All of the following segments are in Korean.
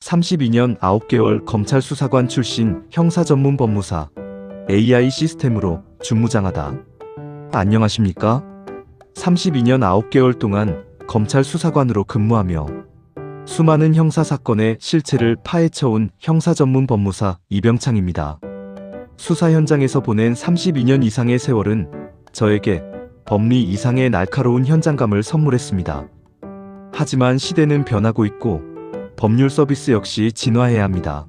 32년 9개월 검찰 수사관 출신 형사 전문 법무사 AI 시스템으로 준무장하다. 안녕하십니까? 32년 9개월 동안 검찰 수사관으로 근무하며 수많은 형사 사건의 실체를 파헤쳐온 형사 전문 법무사 이병창입니다. 수사 현장에서 보낸 32년 이상의 세월은 저에게 법리 이상의 날카로운 현장감을 선물했습니다. 하지만 시대는 변하고 있고 법률 서비스 역시 진화해야 합니다.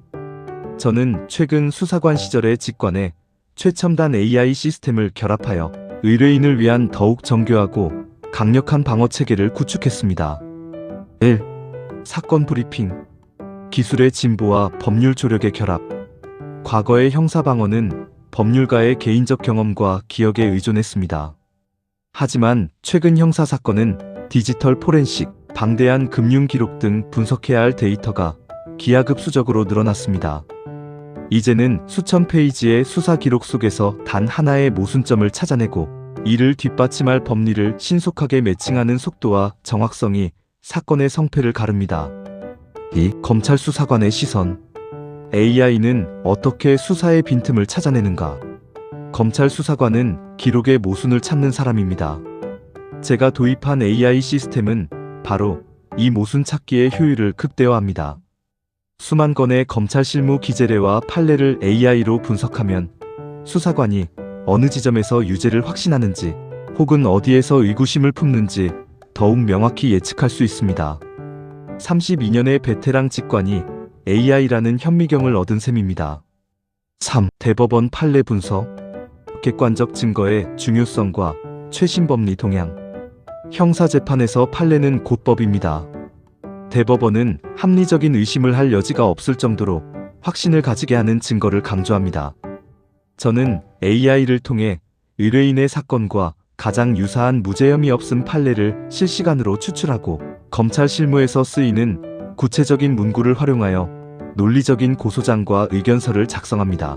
저는 최근 수사관 시절의 직관에 최첨단 AI 시스템을 결합하여 의뢰인을 위한 더욱 정교하고 강력한 방어 체계를 구축했습니다. 1. 사건 브리핑. 기술의 진보와 법률 조력의 결합. 과거의 형사 방어는 법률가의 개인적 경험과 기억에 의존했습니다. 하지만 최근 형사 사건은 디지털 포렌식, 방대한 금융 기록 등 분석해야 할 데이터가 기하급수적으로 늘어났습니다. 이제는 수천 페이지의 수사 기록 속에서 단 하나의 모순점을 찾아내고 이를 뒷받침할 법리를 신속하게 매칭하는 속도와 정확성이 사건의 성패를 가릅니다. 2. 검찰 수사관의 시선. AI는 어떻게 수사의 빈틈을 찾아내는가? 검찰 수사관은 기록의 모순을 찾는 사람입니다. 제가 도입한 AI 시스템은 바로 이 모순 찾기의 효율을 극대화합니다. 수만 건의 검찰 실무 기재례와 판례를 AI로 분석하면 수사관이 어느 지점에서 유죄를 확신하는지 혹은 어디에서 의구심을 품는지 더욱 명확히 예측할 수 있습니다. 32년의 베테랑 직관이 AI라는 현미경을 얻은 셈입니다. 3. 대법원 판례 분석. 객관적 증거의 중요성과 최신 법리 동향. 형사재판에서 판례는 곧 법입니다. 대법원은 합리적인 의심을 할 여지가 없을 정도로 확신을 가지게 하는 증거를 강조합니다. 저는 AI를 통해 의뢰인의 사건과 가장 유사한 무죄 혐의 없음 판례를 실시간으로 추출하고 검찰 실무에서 쓰이는 구체적인 문구를 활용하여 논리적인 고소장과 의견서를 작성합니다.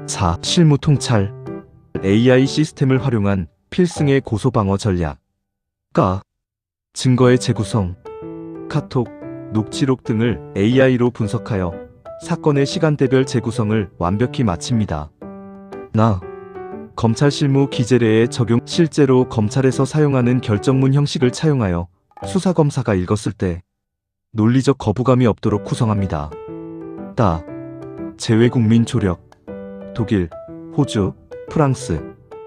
4. 실무 통찰. AI 시스템을 활용한 필승의 고소방어 전략. 증거의 재구성, 카톡, 녹취록 등을 AI로 분석하여 사건의 시간대별 재구성을 완벽히 마칩니다. 검찰 실무 기재례에 적용. 실제로 검찰에서 사용하는 결정문 형식을 차용하여 수사검사가 읽었을 때 논리적 거부감이 없도록 구성합니다. 재외국민 조력. 독일, 호주, 프랑스,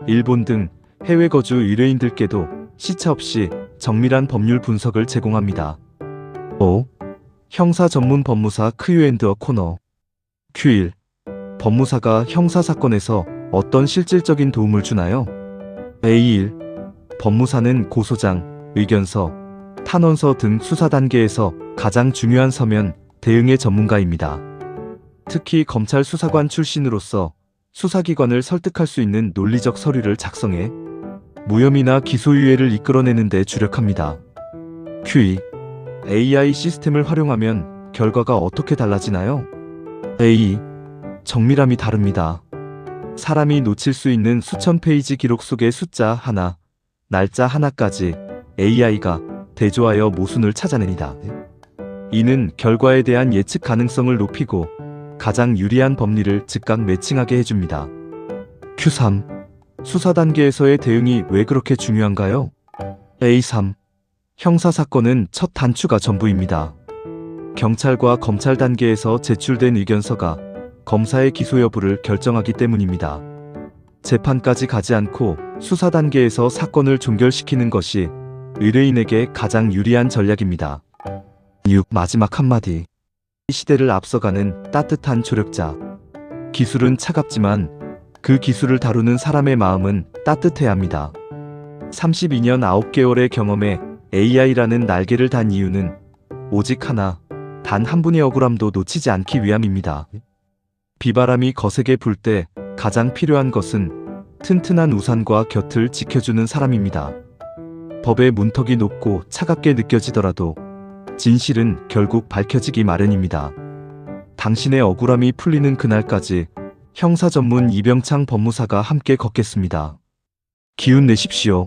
일본 등 해외 거주 의뢰인들께도 시차 없이 정밀한 법률 분석을 제공합니다. 5. 형사 전문 법무사 Q&A 코너. Q1. 법무사가 형사 사건에서 어떤 실질적인 도움을 주나요? A1. 법무사는 고소장, 의견서, 탄원서 등 수사 단계에서 가장 중요한 서면 대응의 전문가입니다. 특히 검찰 수사관 출신으로서 수사기관을 설득할 수 있는 논리적 서류를 작성해 무혐의나 기소유예를 이끌어내는 데 주력합니다. Q2. AI 시스템을 활용하면 결과가 어떻게 달라지나요? A. 정밀함이 다릅니다. 사람이 놓칠 수 있는 수천 페이지 기록 속의 숫자 하나, 날짜 하나까지 AI가 대조하여 모순을 찾아냅니다. 이는 결과에 대한 예측 가능성을 높이고 가장 유리한 법리를 즉각 매칭하게 해줍니다. Q3. 수사 단계에서의 대응이 왜 그렇게 중요한가요? A3. 형사 사건은 첫 단추가 전부입니다. 경찰과 검찰 단계에서 제출된 의견서가 검사의 기소 여부를 결정하기 때문입니다. 재판까지 가지 않고 수사 단계에서 사건을 종결시키는 것이 의뢰인에게 가장 유리한 전략입니다. 6. 마지막 한마디. 이 시대를 앞서가는 따뜻한 조력자. 기술은 차갑지만 그 기술을 다루는 사람의 마음은 따뜻해야 합니다. 32년 9개월의 경험에 AI라는 날개를 단 이유는 오직 하나, 단 한 분의 억울함도 놓치지 않기 위함입니다. 비바람이 거세게 불 때 가장 필요한 것은 튼튼한 우산과 곁을 지켜주는 사람입니다. 법의 문턱이 높고 차갑게 느껴지더라도 진실은 결국 밝혀지기 마련입니다. 당신의 억울함이 풀리는 그날까지 형사 전문 이병창 법무사가 함께 걷겠습니다. 기운 내십시오.